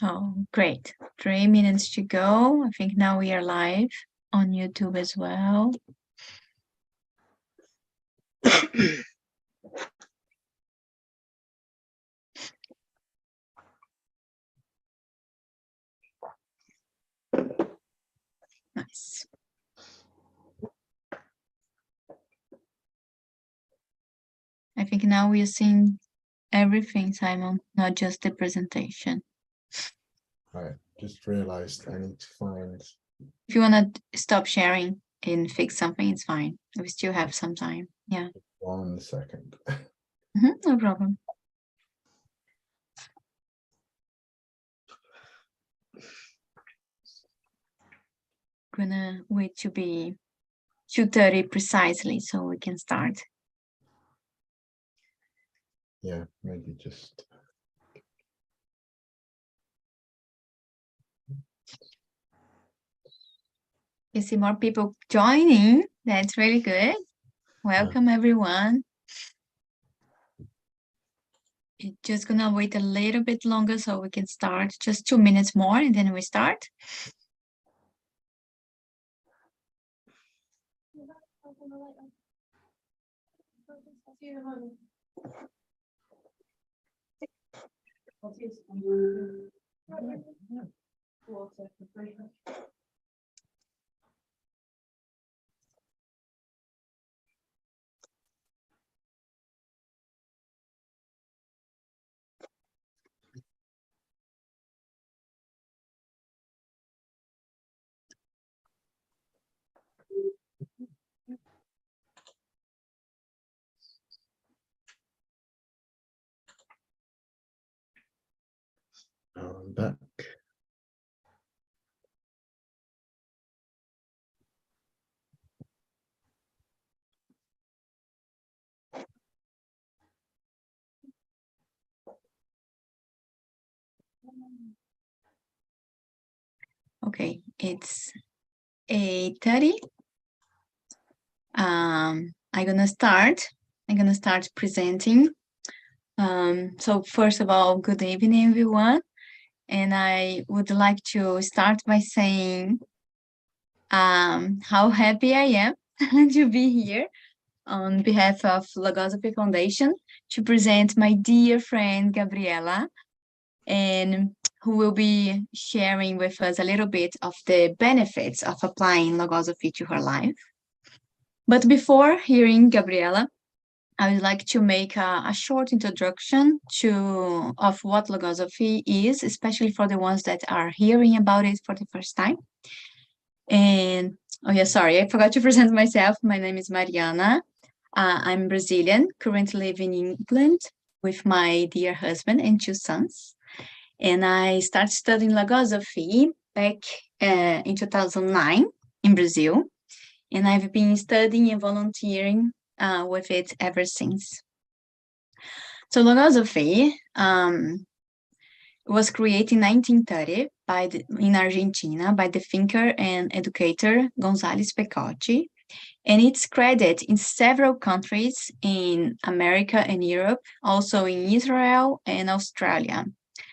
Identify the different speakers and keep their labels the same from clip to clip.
Speaker 1: Oh, great. 3 minutes to go. I think now we are live on YouTube as well. Nice. I think now we are seeing everything, Simon, not just the presentation.
Speaker 2: I just realized I need to find.
Speaker 1: If you want to stop sharing and fix something, it's fine. We still have some time. Yeah.
Speaker 2: 1 second.
Speaker 1: No problem. Gonna wait to be 2:30 precisely so we can start.
Speaker 2: Yeah, maybe just.
Speaker 1: You see more people joining. That's really good. Welcome, everyone. Just gonna wait a little bit longer so we can start. Just 2 minutes more and then we start.
Speaker 2: I'm back.
Speaker 1: Okay, it's 8:30. I'm gonna start presenting. So first of all, good evening, everyone. And I would like to start by saying how happy I am to be here on behalf of Logosophy Foundation to present my dear friend Gabriela, and who will be sharing with us a little bit of the benefits of applying Logosophy to her life. But before hearing Gabriela, I would like to make a short introduction of what Logosophy is, especially for the ones that are hearing about it for the first time. And, oh yeah, sorry, I forgot to present myself. My name is Mariana. I'm Brazilian, currently living in England with my dear husband and 2 sons. And I started studying Logosophy back in 2009 in Brazil. And I've been studying and volunteering with it ever since. So Logosophy was created in 1930 in Argentina by the thinker and educator González Pecotti, and it's credited in several countries in America and Europe, also in Israel and Australia,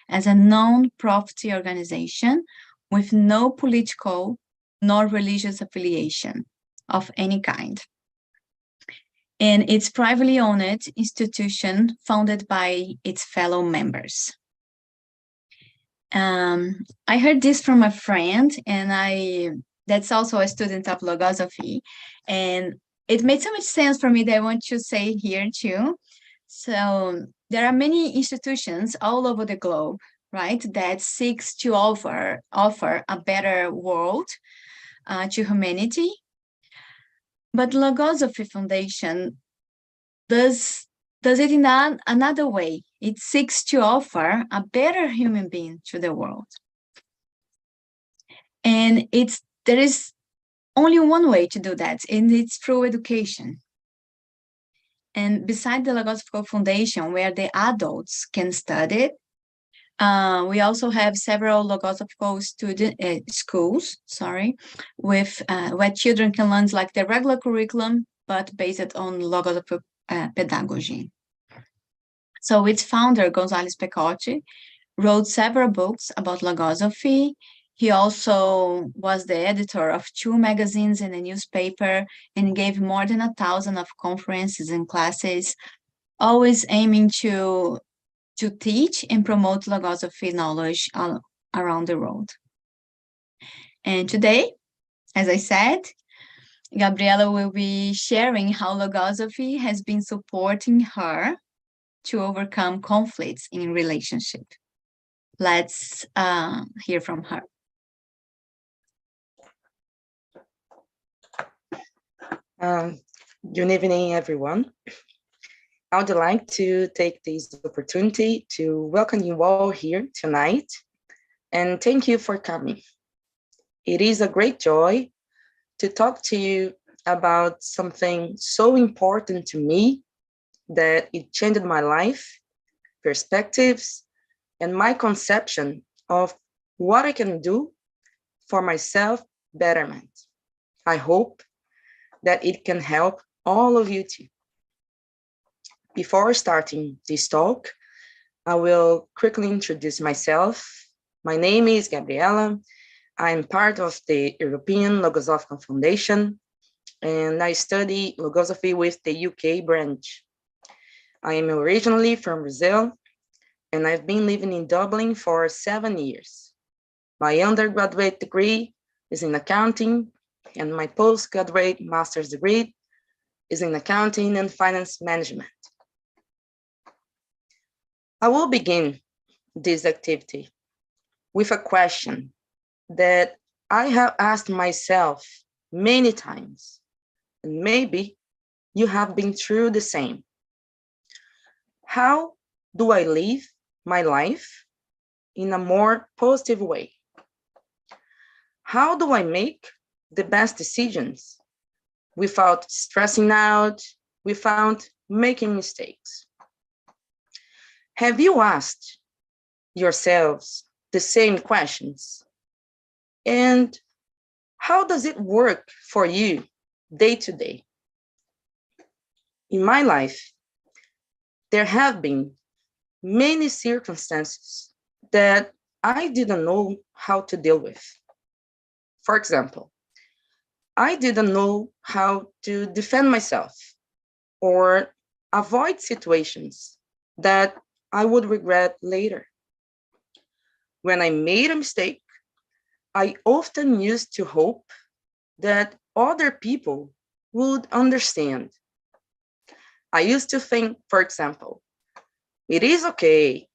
Speaker 1: as a non-profit organization with no political nor religious affiliation of any kind. And it's privately owned institution founded by its fellow members. I heard this from a friend, and that's also a student of Logosophy, and it made so much sense for me that I want to say here too. So there are many institutions all over the globe, right, that seeks to offer a better world to humanity. But Logosophy Foundation does it in another way. It seeks to offer a better human being to the world. And there is only one way to do that, and it's through education. And beside the Logosophy Foundation, where the adults can study, we also have several Logosophical schools, with where children can learn like the regular curriculum, but based on Logosophy pedagogy. So its founder, González Pecotti, wrote several books about logosophy. He also was the editor of 2 magazines and a newspaper and gave more than 1,000 of conferences and classes, always aiming to teach and promote logosophy knowledge around the world. And today, as I said, Gabriela will be sharing how logosophy has been supporting her to overcome conflicts in relationship. Let's hear from her.
Speaker 3: Good evening, everyone. I would like to take this opportunity to welcome you all here tonight, and thank you for coming. It is a great joy to talk to you about something so important to me that it changed my life, perspectives, and my conception of what I can do for myself betterment. I hope that it can help all of you too. Before starting this talk, I will quickly introduce myself. My name is Gabriela. I'm part of the European Logosophical Foundation, and I study Logosophy with the UK branch. I am originally from Brazil, and I've been living in Dublin for 7 years. My undergraduate degree is in accounting, and my postgraduate master's degree is in accounting and finance management. I will begin this activity with a question that I have asked myself many times, and maybe you have been through the same. How do I live my life in a more positive way? How do I make the best decisions without stressing out, without making mistakes? Have you asked yourselves the same questions? And how does it work for you day to day? In my life, there have been many circumstances that I didn't know how to deal with. For example, I didn't know how to defend myself or avoid situations that I would regret later. When I made a mistake, I often used to hope that other people would understand. I used to think, for example, it is okay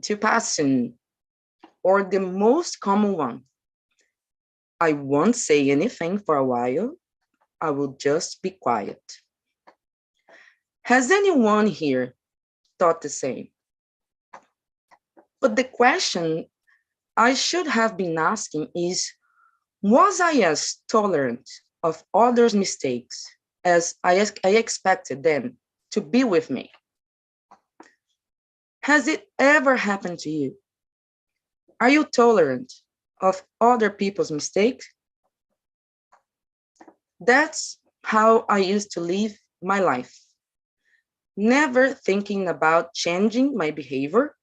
Speaker 3: to pass soon, or the most common one, I won't say anything for a while, I will just be quiet. Has anyone here thought the same? But the question I should have been asking is, was I as tolerant of others' mistakes as I expected them to be with me? Has it ever happened to you? Are you tolerant of other people's mistakes? That's how I used to live my life, never thinking about changing my behavior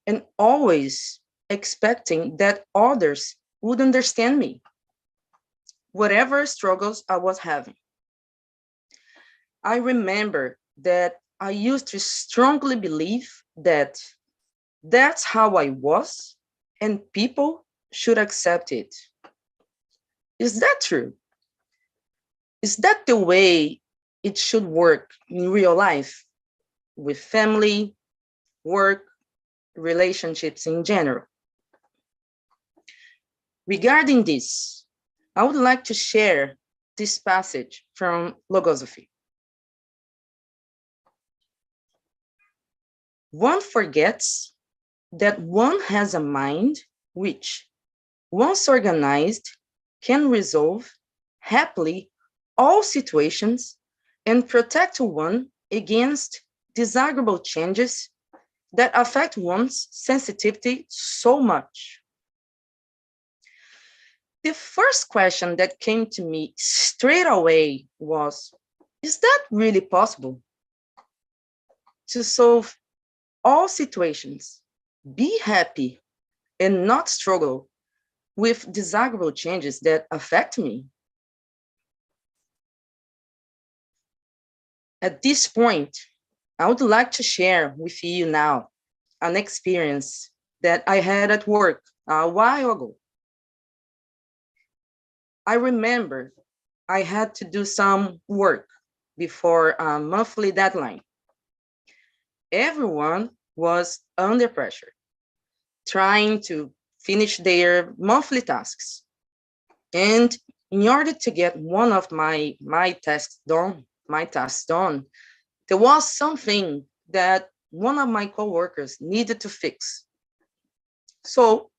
Speaker 3: and always expecting that others would understand me, whatever struggles I was having. I remember that I used to strongly believe that that's how I was and people should accept it. Is that true? Is that the way it should work in real life with family, work, relationships in general? Regarding this, I would like to share this passage from Logosophy. One forgets that one has a mind which, once organized, can resolve happily all situations and protect one against desirable changes that affect one's sensitivity so much. The first question that came to me straight away was, is that really possible? To solve all situations be happy, and not struggle with desirable changes that affect me. At this point, I would like to share with you now an experience that I had at work a while ago. I remember I had to do some work before a monthly deadline. Everyone was under pressure, trying to finish their monthly tasks. And in order to get one of my tasks done, there was something that one of my coworkers needed to fix. So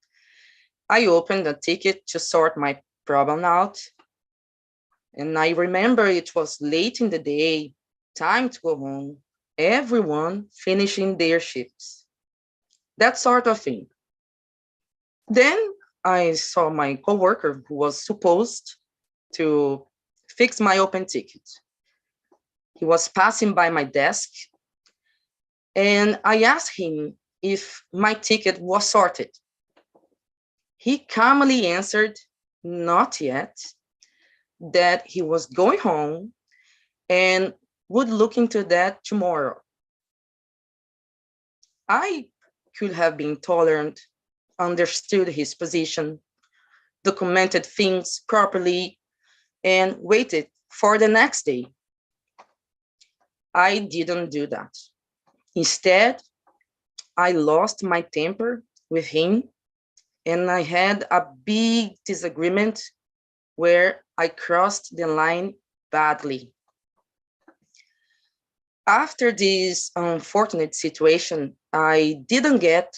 Speaker 3: I opened a ticket to sort my problem out. And I remember it was late in the day, time to go home, everyone finishing their shifts, that sort of thing. Then I saw my coworker who was supposed to fix my open ticket. He was passing by my desk, and I asked him if my ticket was sorted. He calmly answered, not yet, that he was going home and would look into that tomorrow. I could have been tolerant, understood his position, documented things properly, and waited for the next day. I didn't do that. Instead, I lost my temper with him, and I had a big disagreement where I crossed the line badly. After this unfortunate situation, I didn't get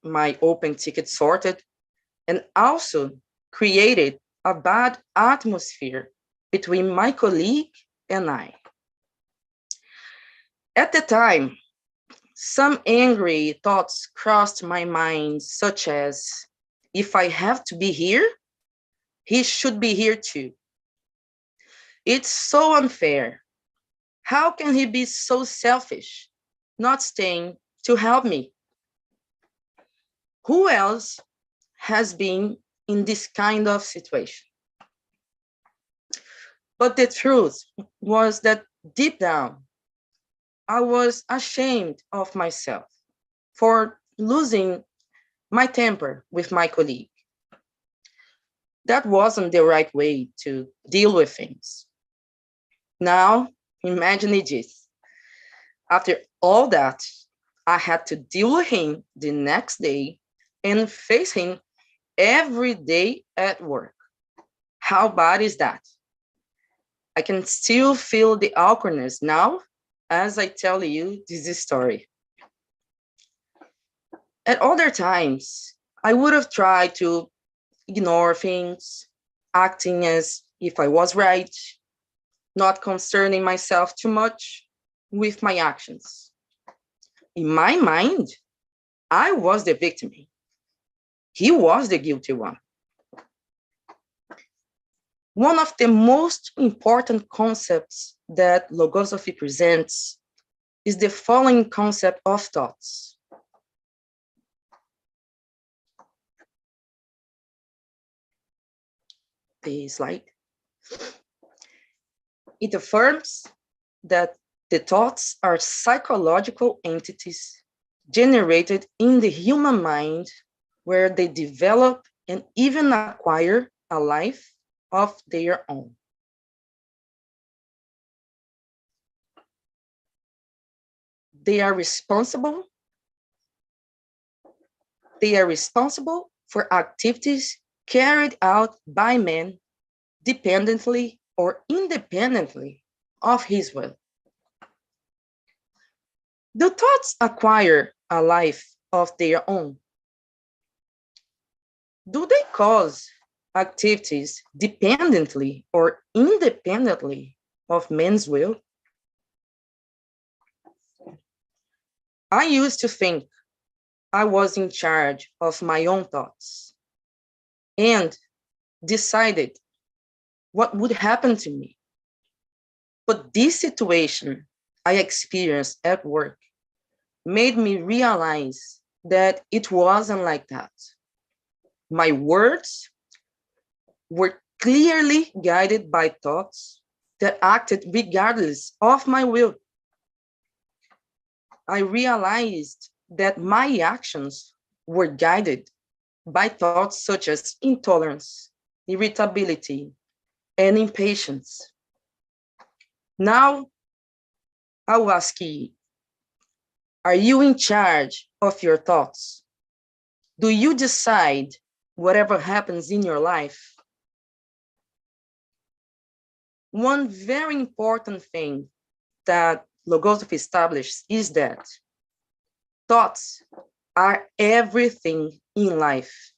Speaker 3: my open ticket sorted and also created a bad atmosphere between my colleague and I. At the time, some angry thoughts crossed my mind, such as, if I have to be here, he should be here too. It's so unfair. How can he be so selfish, not staying to help me? Who else has been in this kind of situation? But the truth was that deep down, I was ashamed of myself for losing my temper with my colleague. That wasn't the right way to deal with things. Now, imagine this. After all that, I had to deal with him the next day and face him every day at work. How bad is that? I can still feel the awkwardness now as I tell you this story. At other times, I would have tried to ignore things, acting as if I was right, not concerning myself too much with my actions. In my mind, I was the victim. He was the guilty one. One of the most important concepts that Logosophy presents is the following concept of thoughts. The slide. It affirms that the thoughts are psychological entities generated in the human mind where they develop and even acquire a life of their own. They are responsible for activities carried out by men dependently or independently of his will. Do thoughts acquire a life of their own? Do they cause activities dependently or independently of men's will? I used to think I was in charge of my own thoughts and decided what would happen to me. But this situation I experienced at work made me realize that it wasn't like that. My words were clearly guided by thoughts that acted regardless of my will. I realized that my actions were guided by thoughts such as intolerance, irritability, and impatience. Now, I will ask you, are you in charge of your thoughts? Do you decide whatever happens in your life? One very important thing that Logosophy establishes is that thoughts are everything in life.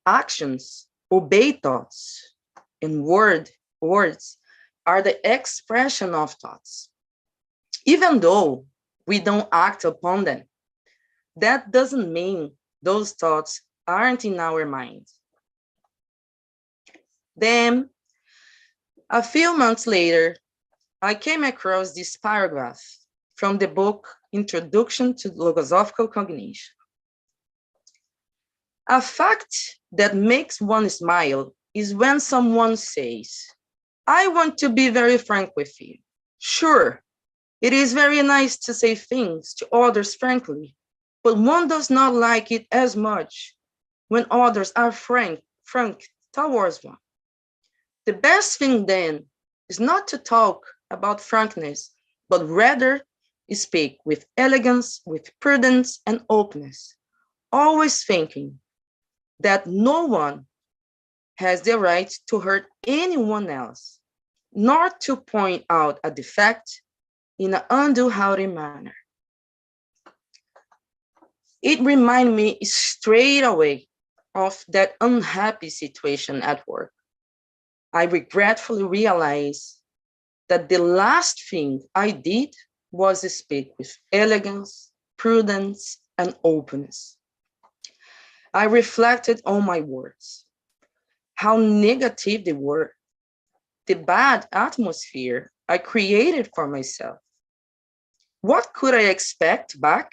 Speaker 3: Actions obey thoughts, and words are the expression of thoughts. Even though we don't act upon them, that doesn't mean those thoughts aren't in our mind. Then, a few months later, I came across this paragraph from the book Introduction to Logosophical Cognition. A fact that makes one smile is when someone says, I want to be very frank with you. Sure, it is very nice to say things to others frankly, but one does not like it as much when others are frank towards one. The best thing then is not to talk about frankness, but rather speak with elegance, with prudence and openness, always thinking that no one has the right to hurt anyone else, nor to point out a defect in an undue haughty manner. It reminded me straight away of that unhappy situation at work. I regretfully realized that the last thing I did was speak with elegance, prudence, and openness. I reflected on my words, how negative they were, the bad atmosphere I created for myself. What could I expect back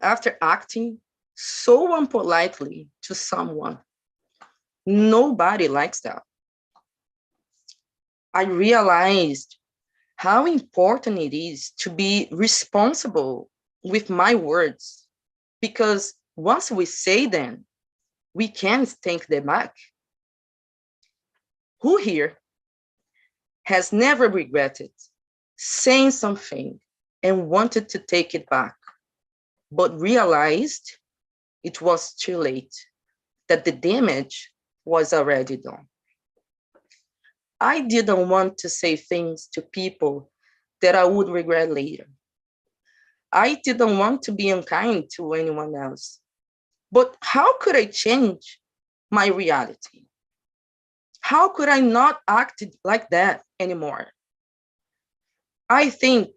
Speaker 3: after acting so unpolitely to someone? Nobody likes that. I realized how important it is to be responsible with my words, because once we say them, we can't take them back. Who here has never regretted saying something and wanted to take it back, but realized it was too late, that the damage was already done? I didn't want to say things to people that I would regret later. I didn't want to be unkind to anyone else. But how could I change my reality? How could I not act like that anymore? I think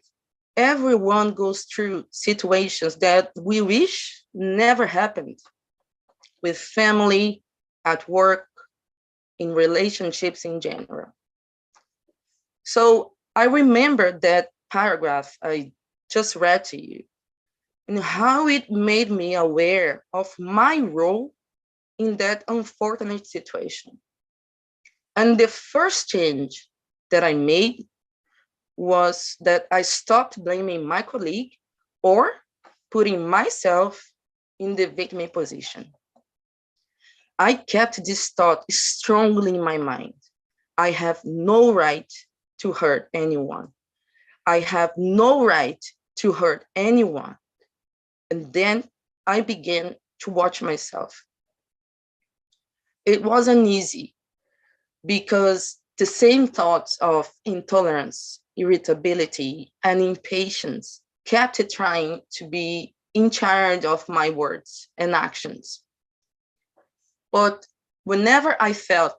Speaker 3: everyone goes through situations that we wish never happened, with family, at work, in relationships in general. So I remember that paragraph I just read to you and how it made me aware of my role in that unfortunate situation. And the first change that I made was that I stopped blaming my colleague or putting myself in the victim position. I kept this thought strongly in my mind. I have no right to hurt anyone. I have no right to hurt anyone. And then I began to watch myself. It wasn't easy because the same thoughts of intolerance, irritability, and impatience kept trying to be in charge of my words and actions. But whenever I felt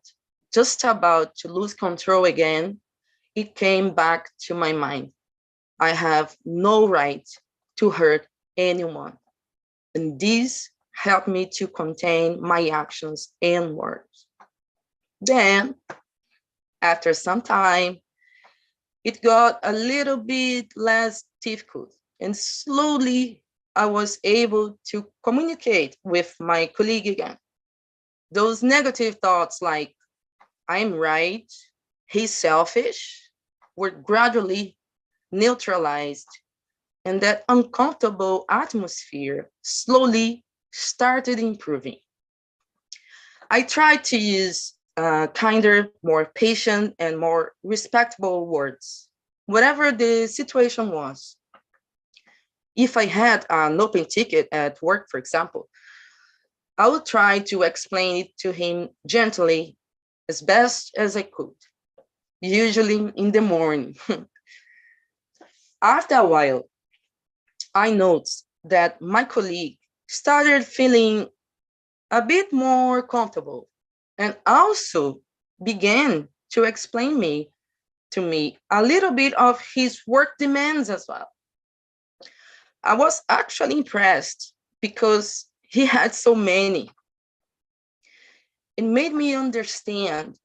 Speaker 3: just about to lose control again, it came back to my mind. I have no right to hurt anyone. And this helped me to contain my actions and words. Then, after some time, it got a little bit less difficult. And slowly, I was able to communicate with my colleague again. Those negative thoughts like, I'm right, he's selfish, were gradually neutralized, and that uncomfortable atmosphere slowly started improving. I tried to use kinder, more patient, and more respectable words, whatever the situation was. If I had an open ticket at work, for example, I would try to explain it to him gently as best as I could, usually in the morning. After a while, I noticed that my colleague started feeling a bit more comfortable and also began to explain to me a little bit of his work demands as well. I was actually impressed because he had so many. It made me understand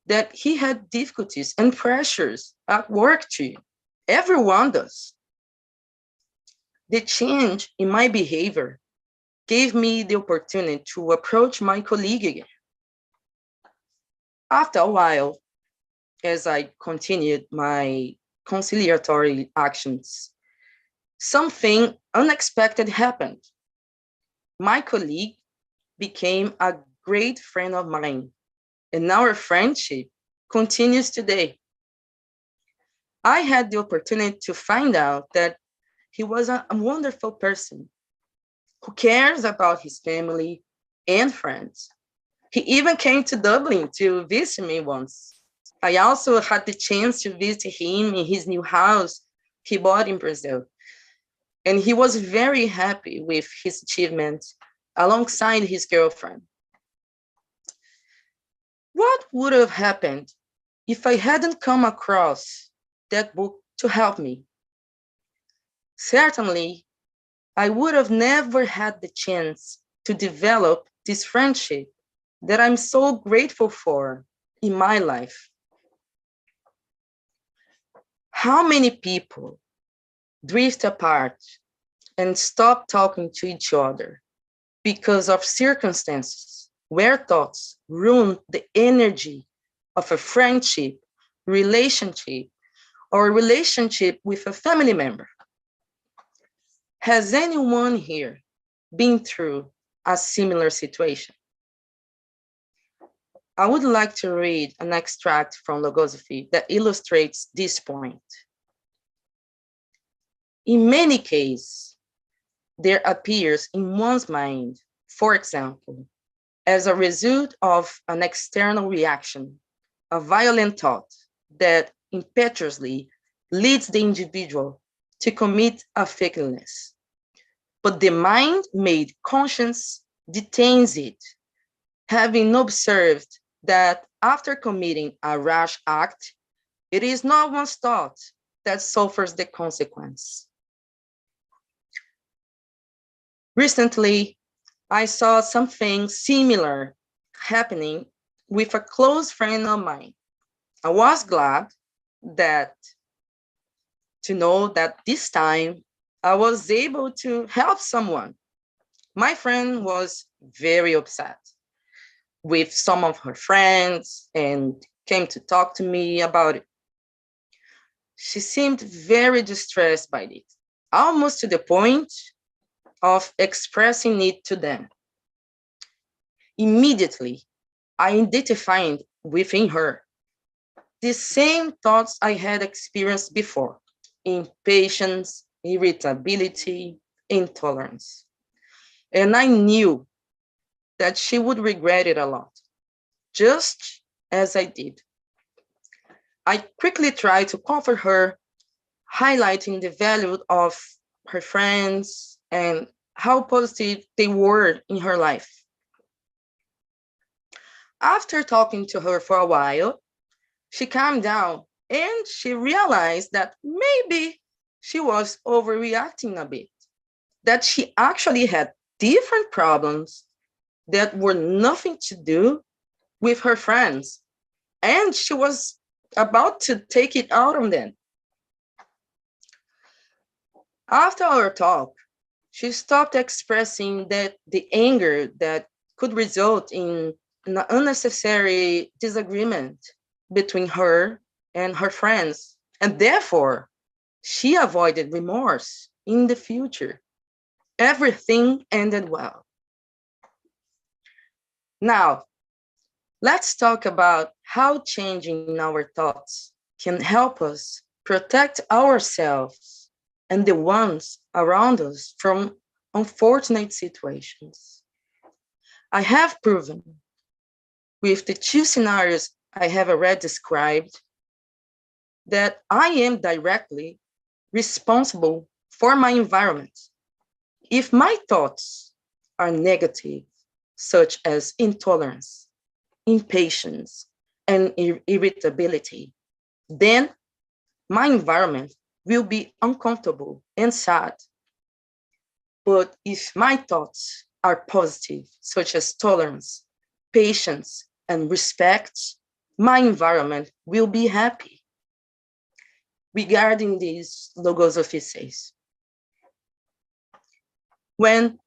Speaker 3: that he had difficulties and pressures at work too. Everyone does. The change in my behavior gave me the opportunity to approach my colleague again. After a while, as I continued my conciliatory actions, something unexpected happened. My colleague became a great friend of mine, and our friendship continues today. I had the opportunity to find out that he was a wonderful person who cares about his family and friends. He even came to Dublin to visit me once. I also had the chance to visit him in his new house he bought in Brazil. And he was very happy with his achievements alongside his girlfriend. What would have happened if I hadn't come across that book to help me? Certainly, I would have never had the chance to develop this friendship that I'm so grateful for in my life. How many people drift apart and stop talking to each other because of circumstances where thoughts ruin the energy of a friendship, relationship, or a relationship with a family member? Has anyone here been through a similar situation? I would like to read an extract from Logosophy that illustrates this point. In many cases, there appears in one's mind, for example, as a result of an external reaction, a violent thought that impetuously leads the individual to commit a fakeness. But the mind-made conscience detains it, having observed that after committing a rash act, it is not one's thought that suffers the consequence. Recently, I saw something similar happening with a close friend of mine. I was glad that to know that this time I was able to help someone. My friend was very upset with some of her friends and came to talk to me about it. She seemed very distressed by it, almost to the point of expressing it to them. Immediately, I identified within her the same thoughts I had experienced before: impatience, irritability, intolerance. And I knew that she would regret it a lot, just as I did. I quickly tried to comfort her, highlighting the value of her friends and how positive they were in her life. After talking to her for a while, she calmed down and she realized that maybe she was overreacting a bit, that she actually had different problems that were nothing to do with her friends. And she was about to take it out on them. After our talk, She stopped expressing that the anger that could result in an unnecessary disagreement between her and her friends, and therefore she avoided remorse in the future. Everything ended well. Now, let's talk about how changing our thoughts can help us protect ourselves and the ones around us from unfortunate situations. I have proven with the two scenarios I have already described that I am directly responsible for my environment. If my thoughts are negative, such as intolerance, impatience, and irritability, then my environment will be uncomfortable and sad. But if my thoughts are positive, such as tolerance, patience, and respect, my environment will be happy. Regarding this, Logosophy says, when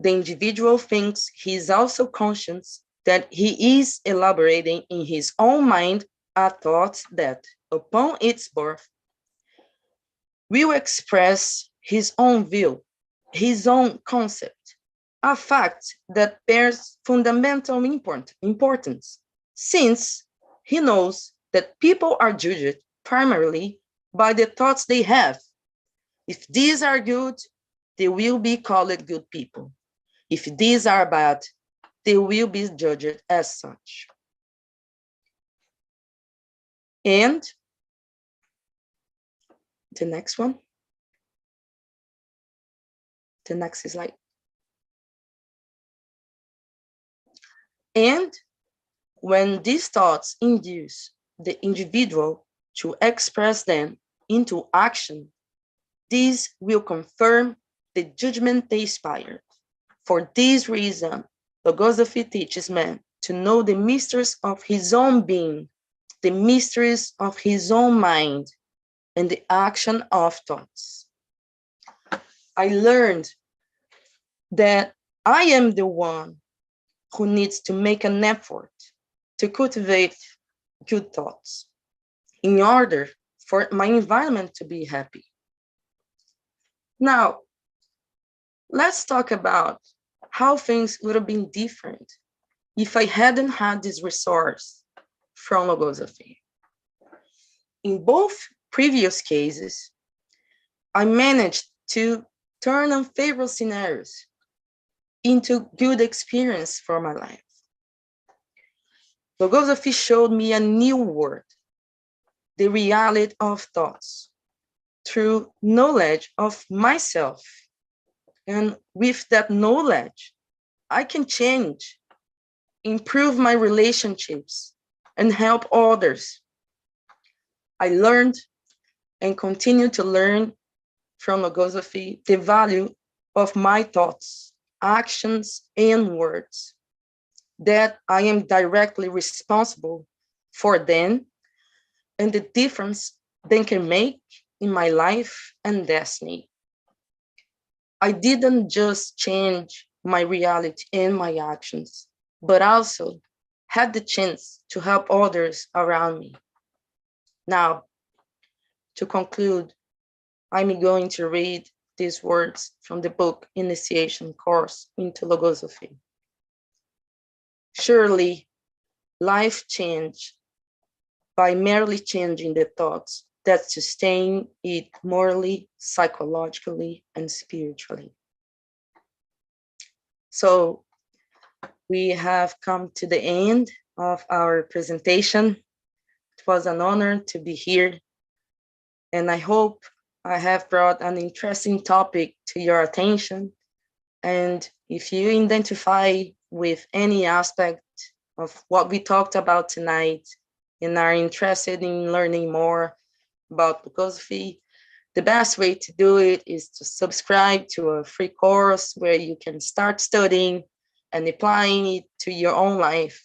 Speaker 3: the individual thinks he is also conscious that he is elaborating in his own mind a thought that, upon its birth, will express his own view, his own concept, a fact that bears fundamental importance, since he knows that people are judged primarily by the thoughts they have. If these are good, they will be called good people. If these are bad, they will be judged as such. And the next one, the next slide. And when these thoughts induce the individual to express them into action, this will confirm the judgment they inspired. For this reason, Logosophy teaches man to know the mysteries of his own being, the mysteries of his own mind, and the action of thoughts. I learned that I am the one who needs to make an effort to cultivate good thoughts in order for my environment to be happy. Now, let's talk about how things would have been different if I hadn't had this resource from Logosophy. In both previous cases, I managed to turn unfavorable scenarios into good experience for my life. Logosophy showed me a new world, the reality of thoughts, through knowledge of myself. And with that knowledge, I can change, improve my relationships, and help others. I learned and continue to learn from Logosophy the value of my thoughts, actions, and words, that I am directly responsible for them and the difference they can make in my life and destiny. I didn't just change my reality and my actions, but also had the chance to help others around me. Now, to conclude, I'm going to read these words from the book Initiation Course into Logosophy. Surely, life changed by merely changing the thoughts that sustain it morally, psychologically, and spiritually. So we have come to the end of our presentation. It was an honor to be here, and I hope I have brought an interesting topic to your attention. And if you identify with any aspect of what we talked about tonight and are interested in learning more about Logosophy, the best way to do it is to subscribe to a free course where you can start studying and applying it to your own life.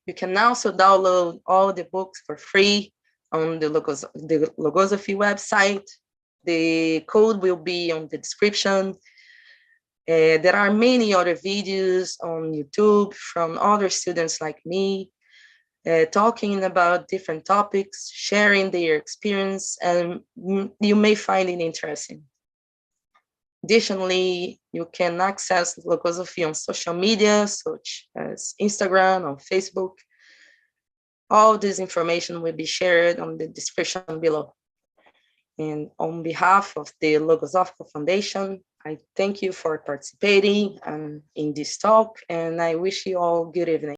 Speaker 3: You can also download all the books for free on the Logosophy website. The code will be on the description. There are many other videos on YouTube from other students like me, talking about different topics, sharing their experience, and you may find it interesting. Additionally, you can access Logosophy on social media, such as Instagram or Facebook. All this information will be shared on the description below. And on behalf of the Logosophical Foundation, I thank you for participating in this talk, and I wish you all good evening.